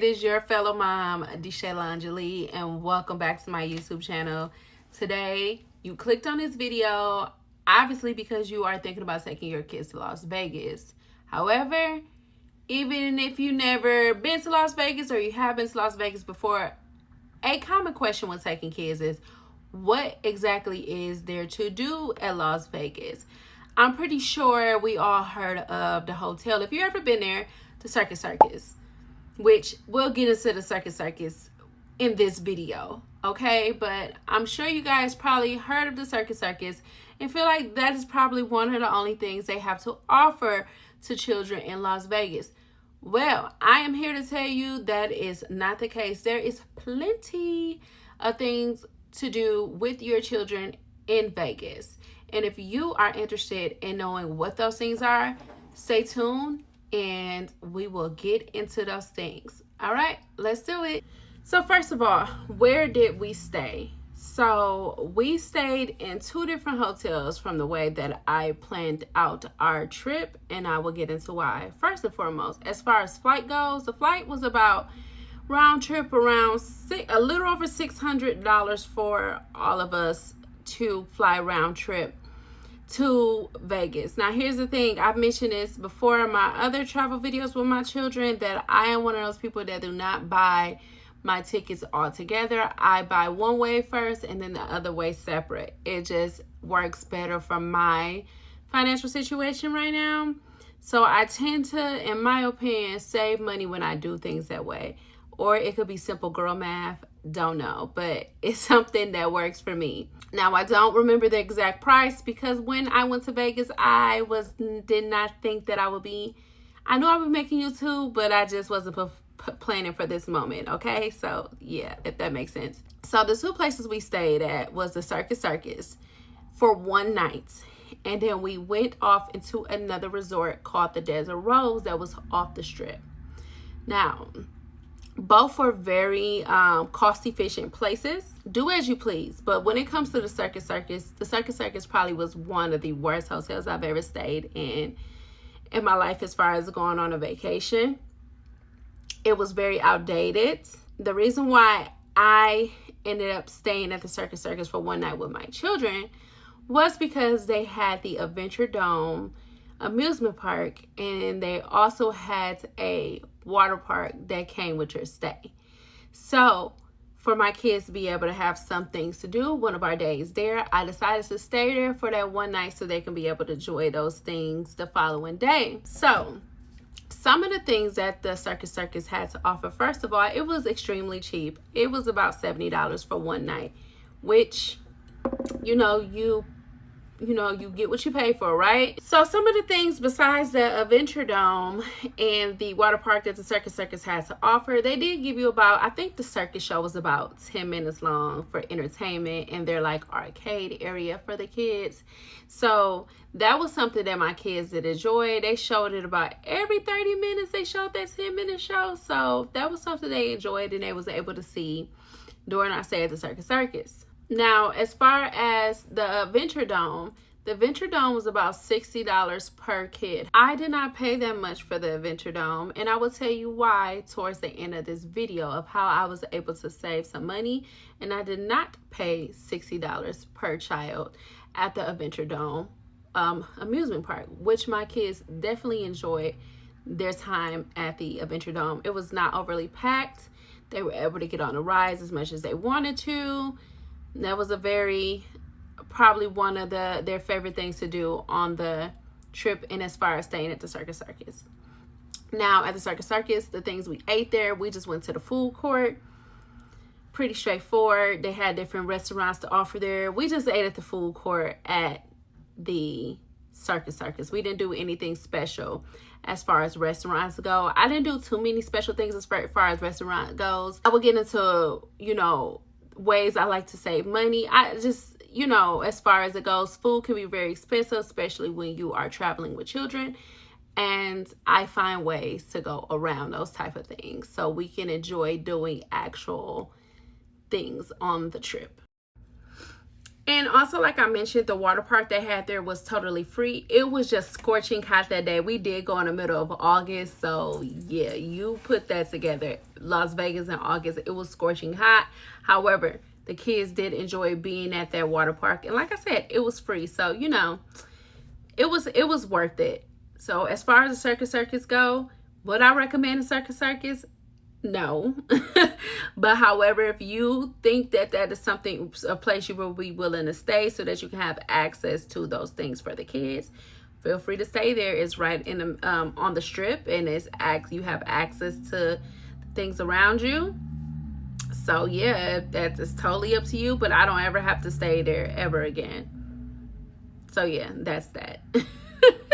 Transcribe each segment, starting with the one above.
It is your fellow mom, Deshayla Angelie, and welcome back to my YouTube channel. Today, you clicked on this video, obviously because you are thinking about taking your kids to Las Vegas. However, even if you never been to Las Vegas or you have been to Las Vegas before, a common question when taking kids is, what exactly is there to do at Las Vegas? I'm pretty sure we all heard of the hotel. If you've ever been there, the Circus Circus, which we'll get into the Circus Circus in this video, okay? But I'm sure you guys probably heard of the Circus Circus and feel like that is probably one of the only things they have to offer to children in Las Vegas. Well, I am here to tell you that is not the case. There is plenty of things to do with your children in Vegas. And if you are interested in knowing what those things are, stay tuned and we will get into those things. All right, let's do it. So first of all, where did we stay? So we stayed in two different hotels from the way that I planned out our trip, and I will get into why. First and foremost, as far as flight goes, the flight was about round trip around a little over $600 for all of us to fly round trip to Vegas. Now here's the thing, I've mentioned this before in my other travel videos with my children, that I am one of those people that do not buy my tickets all together. I buy one way first and then the other way separate. It just works better for my financial situation right now. So I tend to, in my opinion, save money when I do things that way. Or it could be simple girl math, don't know, but it's something that works for me. Now, I don't remember the exact price because when I went to Vegas, I did not think that I knew I would be making YouTube, but I just wasn't planning for this moment, okay? So, yeah, if that makes sense. So, the two places we stayed at was the Circus Circus for one night. And then we went off into another resort called the Desert Rose that was off the strip. Now, both were very cost-efficient places. Do as you please. But when it comes to the Circus Circus probably was one of the worst hotels I've ever stayed in my life as far as going on a vacation. It was very outdated. The reason why I ended up staying at the Circus Circus for one night with my children was because they had the Adventure Dome amusement park, and they also had a water park that came with your stay. So for my kids to be able to have some things to do one of our days there, I decided to stay there for that one night so they can be able to enjoy those things the following day. So some of the things that the Circus Circus had to offer, first of all, it was extremely cheap. It was about $70 for one night, which, you get what you pay for, right? So some of the things besides the Adventure Dome and the water park that the Circus Circus has to offer, they did give you I think the circus show was about 10 minutes long for entertainment and their arcade area for the kids. So that was something that my kids did enjoy. They showed it about every 30 minutes. They showed that 10-minute show. So that was something they enjoyed and they was able to see during our stay at the Circus Circus. Now, as far as the Adventure Dome was about $60 per kid. I did not pay that much for the Adventure Dome, and I will tell you why towards the end of this video of how I was able to save some money, and I did not pay $60 per child at the Adventure Dome amusement park, which my kids definitely enjoyed their time at the Adventure Dome. It was not overly packed. They were able to get on the rides as much as they wanted to. That was probably one of their favorite things to do on the trip, and as far as staying at the Circus Circus. Now, at the Circus Circus, the things we ate there, we just went to the food court. Pretty straightforward. They had different restaurants to offer there. We just ate at the food court at the Circus Circus. We didn't do anything special as far as restaurants go. I didn't do too many special things as far as restaurant goes. I will get into, ways I like to save money. I just, as far as it goes, food can be very expensive, especially when you are traveling with children. And I find ways to go around those type of things so we can enjoy doing actual things on the trip. And also, like I mentioned, the water park they had there was totally free. It was just scorching hot that day. We did go in the middle of August. So, yeah, you put that together. Las Vegas in August, it was scorching hot. However, the kids did enjoy being at that water park. And like I said, it was free. So, you know, it was worth it. So, as far as the Circus go, would I recommend a Circus? No. But however, if you think that is something, a place you will be willing to stay so that you can have access to those things for the kids, feel free to stay there. It's right in the on the strip, and you have access to things around you. So yeah, that is totally up to you, but I don't ever have to stay there ever again. So yeah, that's that.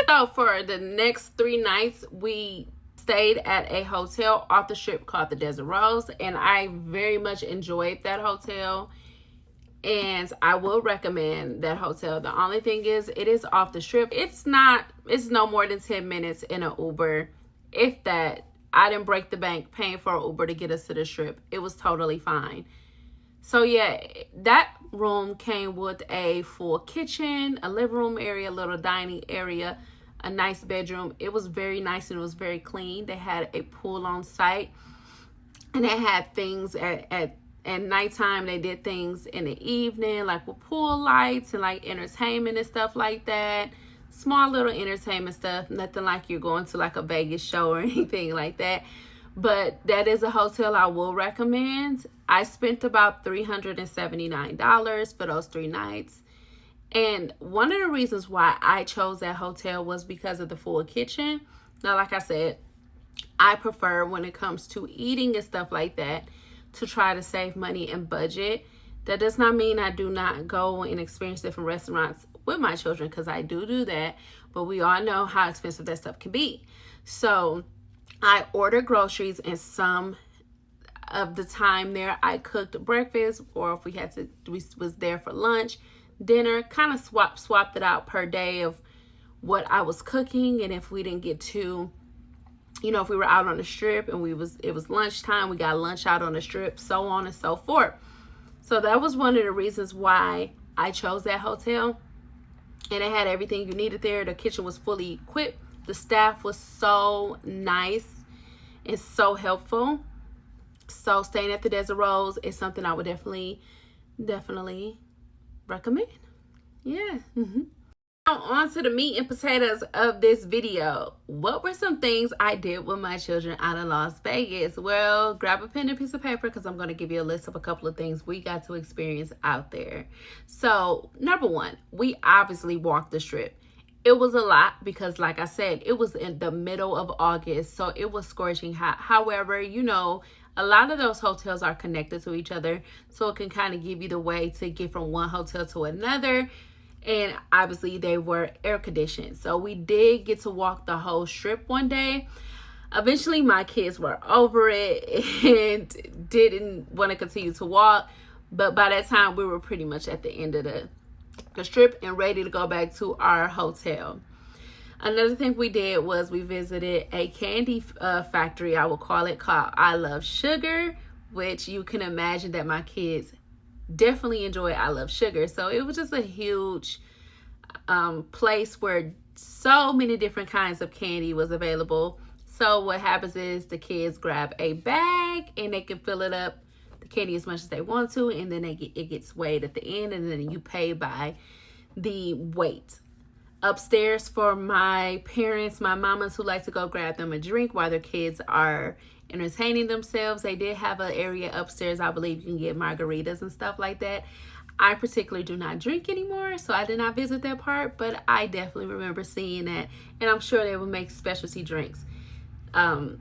So for the next 3 nights, we stayed at a hotel off the strip called the Desert Rose, and I very much enjoyed that hotel, and I will recommend that hotel. The only thing is, it is off the strip. It's no more than 10 minutes in an Uber, if that. I didn't break the bank paying for an Uber to get us to the strip. It was totally fine. So yeah, that room came with a full kitchen, a living room area, a little dining area, a nice bedroom. It was very nice and it was very clean. They had a pool on site, and they had things at nighttime. They did things in the evening, like with pool lights and like entertainment and stuff like that. Small little entertainment stuff, nothing like you're going to like a Vegas show or anything like that. But that is a hotel I will recommend. I spent about $379 for those 3 nights. And one of the reasons why I chose that hotel was because of the full kitchen. Now, like I said, I prefer, when it comes to eating and stuff like that, to try to save money and budget. That does not mean I do not go and experience different restaurants with my children, because I do that. But we all know how expensive that stuff can be. So I ordered groceries, and some of the time there I cooked breakfast, or if we was there for lunch, dinner, kind of swapped it out per day of what I was cooking. And if we didn't get to, you know, if we were out on the strip and it was lunchtime, we got lunch out on the strip, so on and so forth. So that was one of the reasons why I chose that hotel. And it had everything you needed there. The kitchen was fully equipped. The staff was so nice and so helpful. So staying at the Desert Rose is something I would definitely recommend. Yeah. Now on to the meat and potatoes of this video. What were some things I did with my children out in Las Vegas? Well, grab a pen and piece of paper, because I'm going to give you a list of a couple of things we got to experience out there. So, number 1, we obviously walked the strip. It was a lot because, like I said, it was in the middle of August, so it was scorching hot. However, you know, a lot of those hotels are connected to each other, so it can kind of give you the way to get from one hotel to another. And obviously they were air conditioned. So we did get to walk the whole strip one day. Eventually my kids were over it and didn't want to continue to walk. But by that time we were pretty much at the end of the strip and ready to go back to our hotel. Another thing we did was we visited a candy factory, I would call it, called I Love Sugar, which you can imagine that my kids definitely enjoy I Love Sugar. So it was just a huge place where so many different kinds of candy was available. So what happens is the kids grab a bag and they can fill it up, the candy, as much as they want to, and then it gets weighed at the end, and then you pay by the weight. Upstairs, for my parents, my mamas who like to go grab them a drink while their kids are entertaining themselves, they did have an area upstairs. I believe you can get margaritas and stuff like that. I particularly do not drink anymore, so I did not visit that part, but I definitely remember seeing that, and I'm sure they will make specialty drinks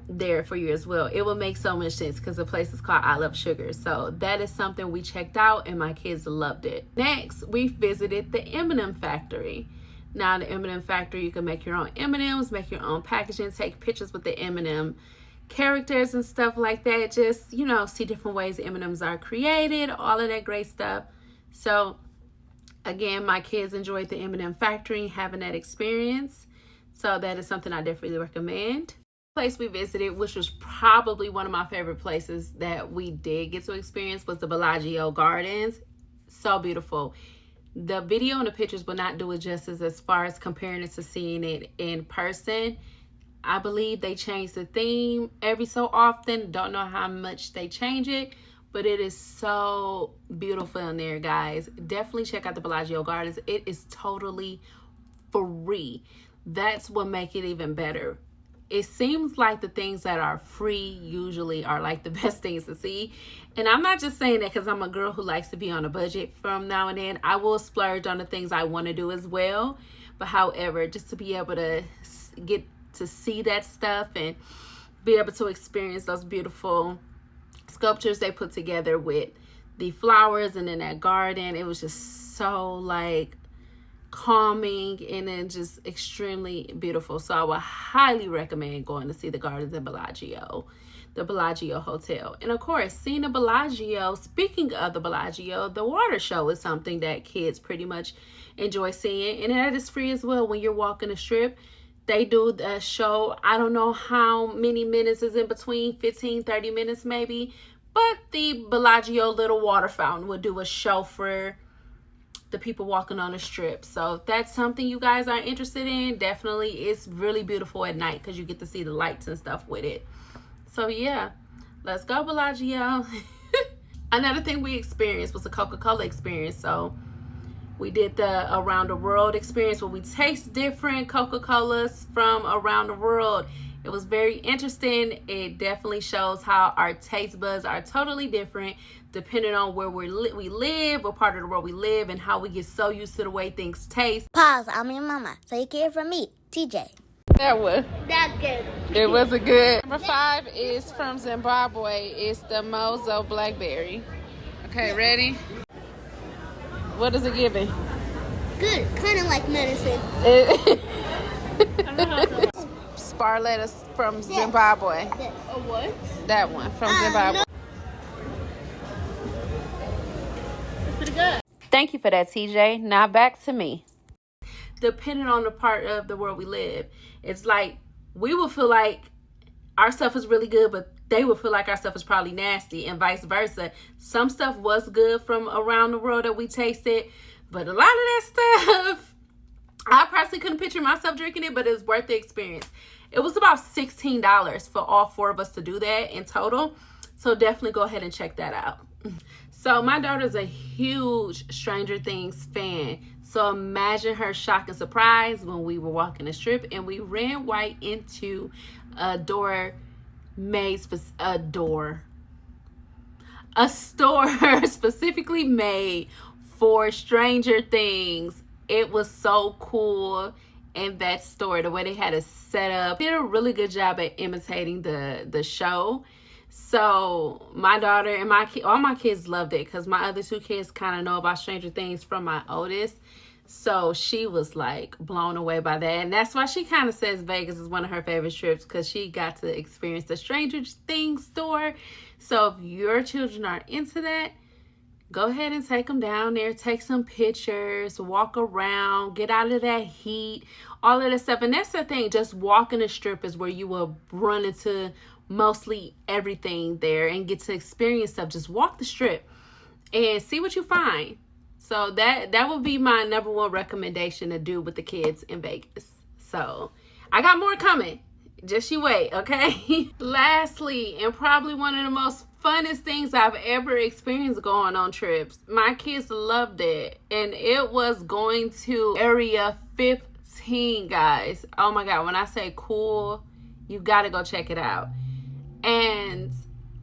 there for you as well. It will make so much sense because the place is called I Love Sugar. So that is something we checked out, and my kids loved it. Next, we visited the M&M factory. Now, the M&M factory, you can make your own M&Ms, make your own packaging, take pictures with the M&M characters and stuff like that. Just, you know, see different ways M&Ms are created, all of that great stuff. So, again, my kids enjoyed the M&M factory, having that experience. So that is something I definitely recommend. The place we visited, which was probably one of my favorite places that we did get to experience, was the Bellagio Gardens. So beautiful. The video and the pictures will not do it justice as far as comparing it to seeing it in person. I believe they change the theme every so often. Don't know how much they change it, but it is so beautiful in there, guys. Definitely check out the Bellagio Gardens. It is totally free. That's what makes it even better. It seems like the things that are free usually are like the best things to see. And I'm not just saying that because I'm a girl who likes to be on a budget from now and then. I will splurge on the things I want to do as well. But however, just to be able to get to see that stuff and be able to experience those beautiful sculptures they put together with the flowers and in that garden, it was just so like calming and then just extremely beautiful. So I would highly recommend going to see the gardens at Bellagio, the Bellagio Hotel. And of course, seeing the Bellagio, speaking of the Bellagio, the water show is something that kids pretty much enjoy seeing, and that is free as well. When you're walking the strip, they do the show. I don't know how many minutes is in between, 15-30 minutes maybe, but the Bellagio little water fountain will do a show for the people walking on the strip. So if that's something you guys are interested in, definitely, it's really beautiful at night because you get to see the lights and stuff with it. So yeah, let's go Bellagio. Another thing we experienced was the Coca-Cola experience. So we did the around the world experience where we taste different Coca-Colas from around the world. It was very interesting. It definitely shows how our taste buds are totally different depending on where we live, what part of the world we live, and how we get so used to the way things taste. Pause, I'm your mama. Take it from me, TJ. That was. That's good. It was a good. Number 5 is from Zimbabwe. It's the Mozo Blackberry. Okay, ready? What is it giving? Good, kind of like medicine. Sparletta from Zimbabwe. Yes. A what? That one from Zimbabwe. No. It's pretty good. Thank you for that, TJ. Now back to me. Depending on the part of the world we live, it's like we will feel like our stuff is really good, but they would feel like our stuff is probably nasty, and vice versa. Some stuff was good from around the world that we tasted, but a lot of that stuff, I personally couldn't picture myself drinking it, but it's worth the experience. It was about $16 for all 4 of us to do that in total. So definitely go ahead and check that out. So my daughter's a huge Stranger Things fan. So imagine her shock and surprise when we were walking the strip and we ran right into a store specifically made for Stranger Things. It was so cool. In that store, the way they had it set up, did a really good job at imitating the show. So my daughter and all my kids loved it because my other 2 kids kind of know about Stranger Things from my oldest. So she was like blown away by that. And that's why she kind of says Vegas is one of her favorite trips, because she got to experience the Stranger Things store. So if your children are into that, go ahead and take them down there, take some pictures, walk around, get out of that heat, all of that stuff. And that's the thing, just walking the strip is where you will run into mostly everything there and get to experience stuff. Just walk the strip and see what you find. So that would be my number 1 recommendation to do with the kids in Vegas. So I got more coming. Just you wait, okay? Lastly, and probably one of the most funnest things I've ever experienced going on trips. My kids loved it. And it was going to Area 15, guys. Oh my God, when I say cool, you gotta go check it out. And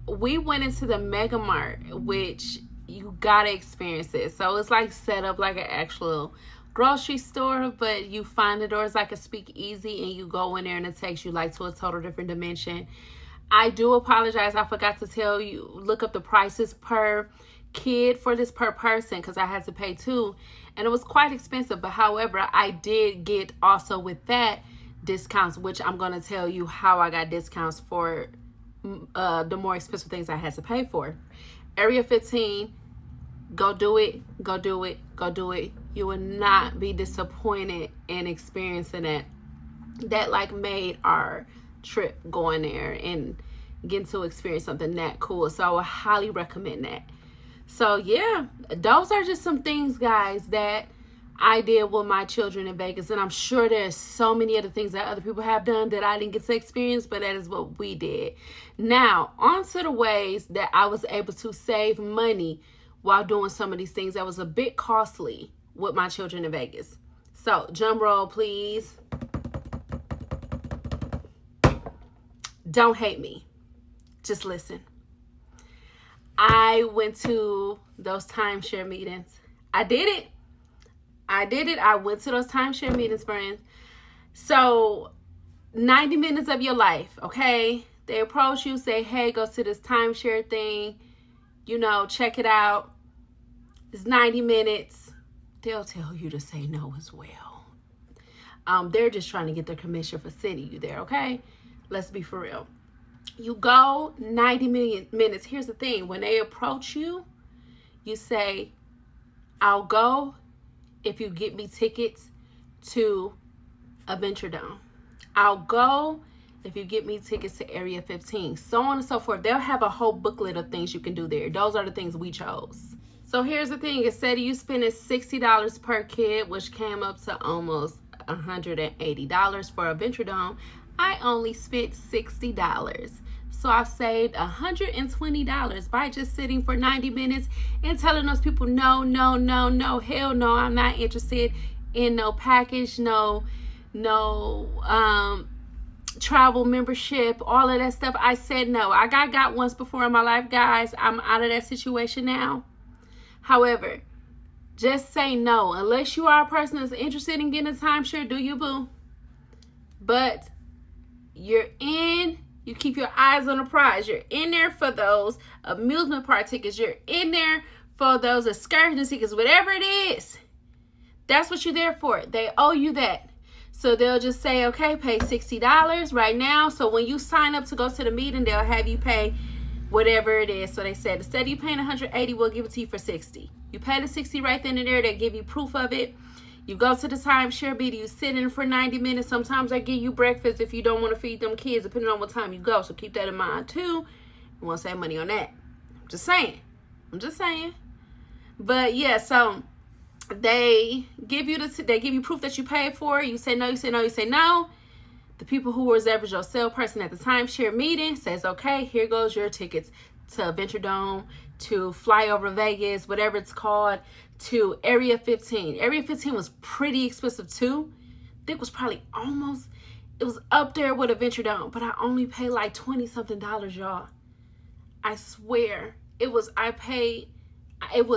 we went into the Mega Mart, which you gotta experience it. So it's like set up like an actual grocery store, but you find the doors like a speakeasy and you go in there and it takes you like to a total different dimension. I do apologize, I forgot to tell you, look up the prices per kid for this per person, because I had to pay 2 and it was quite expensive. But however, I did get also with that discounts, which I'm going to tell you how I got discounts for the more expensive things I had to pay for. Area 15, go do it, go do it, go do it. You will not be disappointed in experiencing that. That like made our trip going there and getting to experience something that cool. So I would highly recommend that. So yeah, those are just some things, guys, that I did with my children in Vegas. And I'm sure there's so many other things that other people have done that I didn't get to experience, but that is what we did. Now, on to the ways that I was able to save money while doing some of these things that was a bit costly with my children in Vegas. So, drum roll, please. Don't hate me. Just listen. I went to those timeshare meetings. I did it. I went to those timeshare meetings, friends. So 90 minutes of your life, okay? They approach you, say, hey, go to this timeshare thing. You know, check it out. It's 90 minutes. They'll tell you to say no as well. They're just trying to get their commission for sending you there, okay? Let's be for real. You go 90 minutes. Here's the thing. When they approach you, you say, I'll go if you get me tickets to Adventure Dome. I'll go if you get me tickets to Area 15. So on and so forth. They'll have a whole booklet of things you can do there. Those are the things we chose. So here's the thing. Instead of you spending $60 per kid, which came up to almost $180 for Adventure Dome, I only spent $60. So I've saved $120 by just sitting for 90 minutes and telling those people, no, hell no, I'm not interested in no package, no travel membership, all of that stuff. I said no. I got once before in my life, guys. I'm out of that situation now. However, just say no. Unless you are a person that's interested in getting a timeshare, do you, boo? But you keep your eyes on the prize. You're in there for those amusement park tickets. You're in there for those excursion tickets, whatever it is. That's what you're there for. They owe you that. So they'll just say, okay, pay $60 right now. So when you sign up to go to the meeting, they'll have you pay whatever it is. So they said, instead of you paying $180, we'll give it to you for $60. You pay the $60 right then and there. They give you proof of it. You go to the timeshare meeting, you sit in for 90 minutes. Sometimes I give you breakfast if you don't want to feed them kids, depending on what time you go. So keep that in mind too. You won't save money on that. I'm just saying. But yeah, so they give you proof that you paid for it. You say no, you say no, you say no. The people who reserved your salesperson at the timeshare meeting says, okay, here goes your tickets to Adventure Dome, to fly over Vegas, whatever it's called, to Area 15. Area 15 was pretty expensive too. I think it was probably it was up there with Adventure Dome, but I only paid like $20-something, y'all. I swear. It was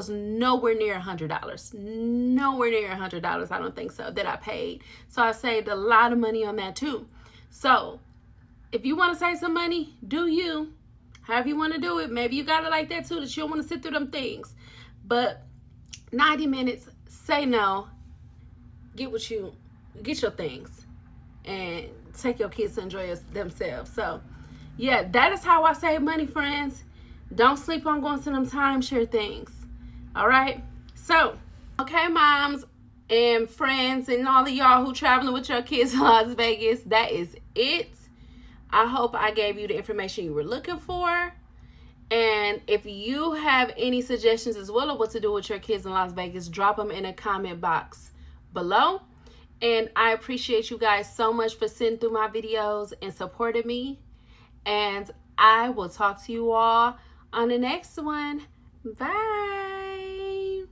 nowhere near $100. Nowhere near $100, I don't think so, that I paid. So I saved a lot of money on that too. So if you want to save some money, do you. However you want to do it. Maybe you got it like that too, that you don't want to sit through them things. But 90 minutes, say no, get your things, and take your kids to enjoy themselves. So yeah, that is how I save money, friends. Don't sleep on going to them timeshare things. All right. So, okay, moms and friends and all of y'all who traveling with your kids to Las Vegas, that is it. I hope I gave you the information you were looking for. And if you have any suggestions as well of what to do with your kids in Las Vegas, drop them in a comment box below. And I appreciate you guys so much for sitting through my videos and supporting me. And I will talk to you all on the next one. Bye.